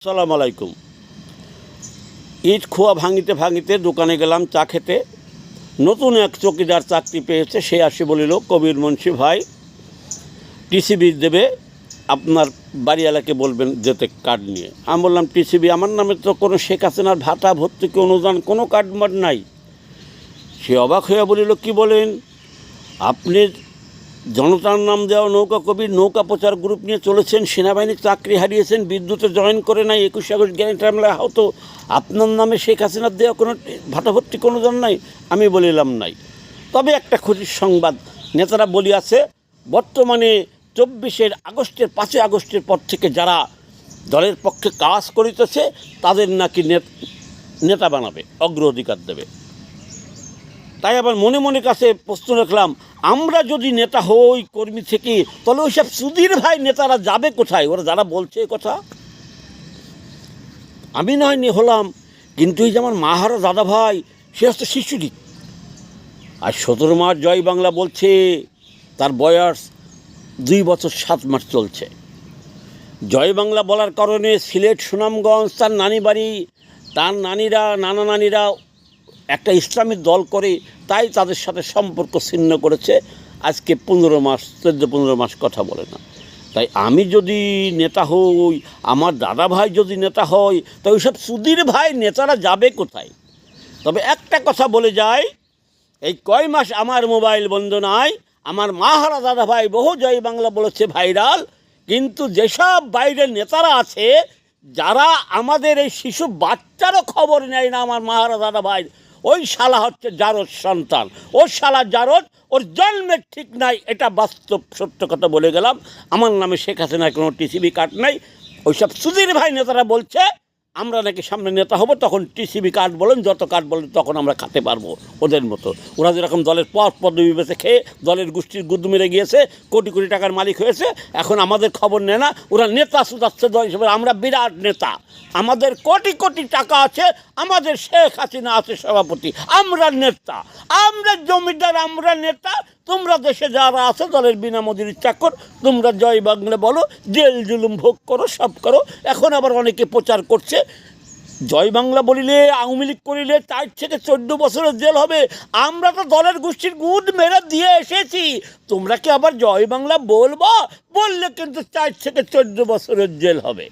আসসালামু আলাইকুম। ইট খোয়া ভাঙিতে ভাঙিতে দোকানে গেলাম চা খেতে। নতুন এক চৌকিদার চাকরি পেয়েছে, সে আসে বলিল, কবির মুন্সি ভাই টিসিবি দেবে, আপনার বাড়িওয়ালাকে বলবেন যেতে কার্ড নিয়ে। আমি বললাম, টিসিবি? আমার নামে তো কোনো শেখ হাসিনার ভাতা ভর্তুকি অনুদান কোনো কার্ড মার্ড নাই। সে অবাক হয়ে বলিল, কি বলেন? আপনি জনতার নাম দেওয়া নৌকা কবির নৌকা প্রচার গ্রুপ নিয়ে চলেছেন, সেনাবাহিনীর চাকরি হারিয়েছেন, বিদ্যুতে জয়েন করে নাই, 21 আগস্ট গ্যারেন্টি হামলা হতো, আপনার নামে শেখ হাসিনার দেওয়া কোনো ভাতাভর্তি কোনো জন নাই? আমি বলিলাম নাই। তবে একটা খুশির সংবাদ, নেতারা বলিয়াছে বর্তমানে 24 আগস্টের 5 আগস্টের পর থেকে যারা দলের পক্ষে কাজ করিতেছে তাদের নাকি নেতা বানাবে, অগ্রাধিকার দেবে। তাই আবার মনে মনে কাছে প্রশ্ন রাখলাম, আমরা যদি নেতা হই কর্মী থেকে, তাহলে ওই সব সুধীর ভাই নেতারা যাবে কোথায়? ওরা যারা বলছে এই কথা, আমি নয় নি হলাম, কিন্তু এই যে আমার মাহারা দাদা ভাই, সে হচ্ছে শিশুটি। আর 17 মাস জয় বাংলা বলছে, তার বয়স 2 বছর 7 মাস চলছে। জয় বাংলা বলার কারণে সিলেট সুনামগঞ্জ তার নানি বাড়ি, তার নানিরা নানা নানিরা একটা ইসলামী দল করে, তাই তাদের সাথে সম্পর্ক ছিন্ন করেছে। আজকে 15 মাস 14-15 মাস কথা বলে না। তাই আমি যদি নেতা হই, আমার দাদা ভাই যদি নেতা হয়, তো ওইসব সুধীর ভাই নেতারা যাবে কোথায়? তবে একটা কথা বলে যায়, এই কয় মাস আমার মোবাইল বন্ধ নাই, আমার মাহারা দাদা ভাই বহু জয় বাংলা বলেছে ভাইরাল, কিন্তু যেসব বাইরের নেতারা আছে যারা আমাদের এই শিশু বাচ্চারও খবর নেয় না আমার মাহারা দাদা ভাই, ওই শালা হচ্ছে জারদ সন্তান। ও শালা জারদ, ওর জন্মের ঠিক নাই, এটা বাস্তব সত্য কথা বলে গেলাম। আমার নামে শেখ হাসিনার কোনো টিসিবি কার্ড নাই। ওইসব সুধীর ভাই নেতারা বলছে আমরা নাকি সামনে নেতা হব, তখন টিসিবি কার্ড বলেন, যত কার্ড বলেন, তখন আমরা খেতে পারবো ওদের মতো। ওরা যেরকম দলের পদ পদবি বেঁচে খেয়ে দলের গোষ্ঠীর গুদ মেরে গিয়েছে, কোটি কোটি টাকার মালিক হয়েছে, এখন আমাদের খবর নেয় না। ওরা নেতা সুদাচ্ছে দল হিসেবে, আমরা বিরাট নেতা, আমাদের কোটি কোটি টাকা আছে, আমাদের শেখ হাসিনা আছে সভাপতি, আমরা নেতা, আমরা জমিদার, আমরা নেতা। তোমরা দেশে যারা আছে দলের বিনা মজুরির চাকর, তোমরা জয় বাংলা বলো, জেল জুলুম ভোগ করো, সব করো। এখন আবার অনেকে প্রচার করছে জয় বাংলা বলিলে, আওয়ামী লীগ করিলে 4 থেকে 14 বছরের জেল হবে। আমরা তো দলের গোষ্ঠীর গুদ মেরে দিয়ে এসেছি, তোমরা কি আবার জয় বাংলা বলবো? বললে কিন্তু 4 থেকে 14 বছরের জেল হবে।